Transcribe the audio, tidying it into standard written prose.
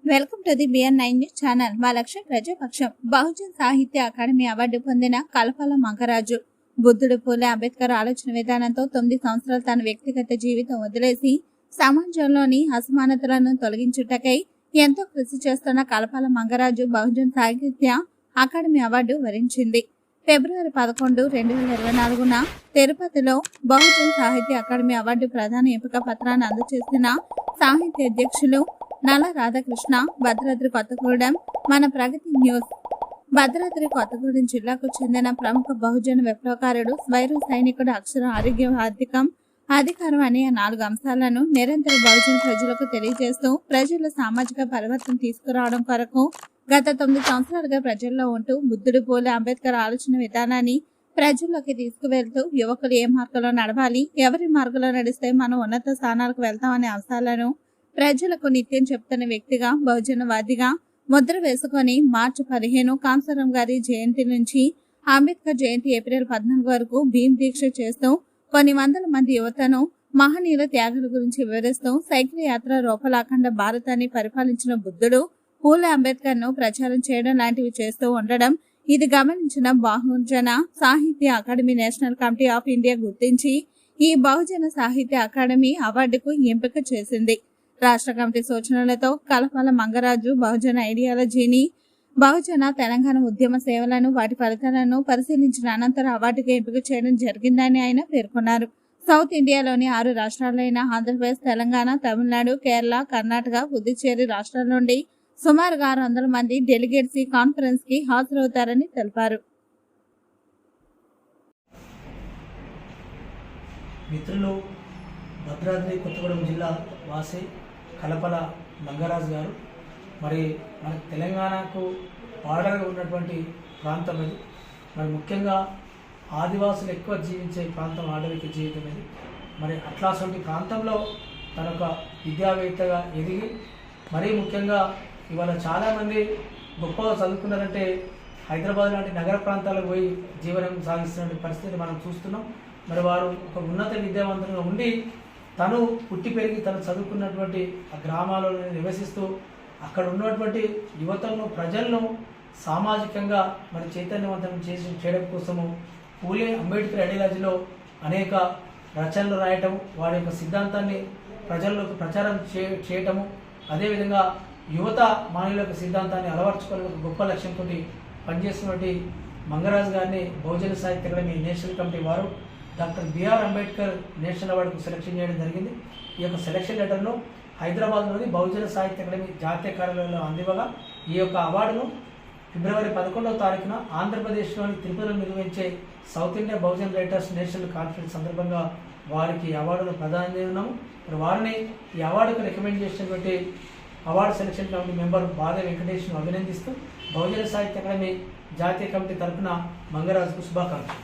Welcome to the BN9 news channel. మా లక్ష్యం ప్రజాపక్షం. బహుజన్ సాహిత్య అకాడమీ అవార్డు పొందిన కలపాల మంగరాజు. బుద్ధుడు పూలే అంబేద్కర్ ఆలోచన విధానంతో 9 సంవత్సరాలు తన వ్యక్తిగత జీవితం వదిలేసి సమాజంలోని అసమానతలను తొలగించుటకై ఎంతో కృషి చేస్తున్న కలపాల మంగరాజు బహుజన్ సాహిత్య అకాడమీ అవార్డు వరించింది. ఫిబ్రవరి 11, 2024న తిరుపతిలో బహుజన్ సాహిత్య అకాడమీ అవార్డు ప్రధాన ఎంపిక పత్రాన్ని అందజేసిన సాహిత్య అధ్యక్షులు నల్ల రాధాకృష్ణ, భద్రాద్రి కొత్తగూడెం. మన ప్రగతి న్యూస్. భద్రాద్రి కొత్తగూడెం జిల్లాకు చెందిన ప్రముఖ బహుజన విప్లవకారుడు, స్వైర సైనికుడు, అక్షరం, ఆరోగ్యం, ఆర్థికం, అధికారం అనే 4 అంశాలను నిరంతర బహుజన ప్రజలకు తెలియజేస్తూ ప్రజల సామాజిక పరివర్తన తీసుకురావడం కొరకు గత 9 సంవత్సరాలుగా ప్రజల్లో ఉంటూ బుద్ధుడు పూలే అంబేద్కర్ ఆలోచన విధానాన్ని ప్రజల్లోకి తీసుకువెళ్తూ యువకులు ఏ మార్గంలో నడవాలి, ఎవరి మార్గంలో నడిస్తే మనం ఉన్నత స్థానాలకు వెళ్తామనే అంశాలను ప్రజలకు నిత్యం చెప్తున్న వ్యక్తిగా, బహుజనవాదిగా ముద్ర వేసుకొని మార్చి 15 కాంసారాం గారి జయంతి నుంచి అంబేద్కర్ జయంతి ఏప్రిల్ 14 వరకు భీమ్ దీక్ష చేస్తూ కొన్ని వందల మంది యువతను మహనీయుల త్యాగాల గురించి వివరిస్తూ సైకిల్ యాత్ర రూపలాఖండ భారతాన్ని పరిపాలించిన బుద్ధుడు పూలే అంబేద్కర్ ను ప్రచారం చేయడం లాంటివి చేస్తూ ఉండడం, ఇది గమనించిన బహుజన Sahitya academy national committee of India గుర్తించి ఈ బహుజన సాహిత్య అకాడమీ అవార్డుకు ఎంపిక చేసింది. రాష్ట్ర కమిటీ సూచనలతో కలపాల మంగరాజు బహుజన ఐడియాలజీని, బహుజన తెలంగాణ ఉద్యమ సేవలను, వాటి ఫలితాలను పరిశీలించిన అనంతరం అవార్డుకు ఎంపిక చేయడం జరిగిందని ఆయన పేర్కొన్నారు. సౌత్ ఇండియాలోని 6 రాష్ట్రాలైన ఆంధ్రప్రదేశ్, తెలంగాణ, తమిళనాడు, కేరళ, కర్ణాటక, పుదుచ్చేరి రాష్ట్రాల నుండి సుమారుగా 600 మంది డెలిగేట్స్ ఈ కాన్ఫరెన్స్ కి హాజరవుతారని తెలిపారు. మిత్రులు, భద్రాద్రి కొత్తగూడెం జిల్లా వాసి కలపల మంగరాజు గారు మరి మన తెలంగాణకు బార్డర్గా ఉన్నటువంటి ప్రాంతం ఇది. మరి ముఖ్యంగా ఆదివాసులు ఎక్కువ జీవించే ప్రాంతం, ఆడవిక జీవితం ఇది. మరి అట్లాంటి ప్రాంతంలో తనొక విద్యావేత్తగా ఎదిగి మరీ ముఖ్యంగా ఇవాళ చాలామంది గొప్పగా చదువుకున్నారంటే హైదరాబాద్ లాంటి నగర ప్రాంతాలకు పోయి జీవనం సాగిస్తున్న పరిస్థితి మనం చూస్తున్నాం. మరి వారు ఒక ఉన్నత విద్యావంతులుగా ఉండి తను పుట్టి పెరిగి తను చదువుకున్నటువంటి ఆ గ్రామాలలో నివసిస్తూ అక్కడ ఉన్నటువంటి యువతను, ప్రజలను సామాజికంగా మరి చైతన్యవంతం చేయడం కోసము పూలే అంబేద్కర్ ఐడియాలజీలో అనేక రచనలు రాయటము, వారి యొక్క సిద్ధాంతాన్ని ప్రజల్లోకి ప్రచారం చేయటము, అదేవిధంగా యువత మానవుల యొక్క సిద్ధాంతాన్ని అలవర్చుకోవాలని ఒక గొప్ప లక్ష్యంతో పనిచేస్తున్నటువంటి మంగరాజు గారిని Bahujana Sahitya academy national committee వారు డాక్టర్ బిఆర్ అంబేద్కర్ నేషనల్ అవార్డుకు సెలెక్షన్ చేయడం జరిగింది. ఈ యొక్క సెలక్షన్ లెటర్ను హైదరాబాద్లోని బహుజన సాహిత్య అకాడమీ జాతీయ కార్యాలయంలో అందివ్వగా ఈ యొక్క అవార్డును ఫిబ్రవరి 11వ తారీఖున ఆంధ్రప్రదేశ్లోని తిరుపతిలో నిర్వహించే south India Bahujan writers national conference సందర్భంగా వారికి ఈ అవార్డును ప్రదానం చేయనున్నాము. మరి వారిని ఈ అవార్డుకు రికమెండ్ చేసినటువంటి అవార్డు సెలక్షన్ కమిటీ మెంబర్ బాధ వెంకటేష్ను అభినందిస్తూ బహుజన సాహిత్య అకాడమీ జాతీయ కమిటీ తరఫున మంగరాజుకు శుభాకాంక్షలు.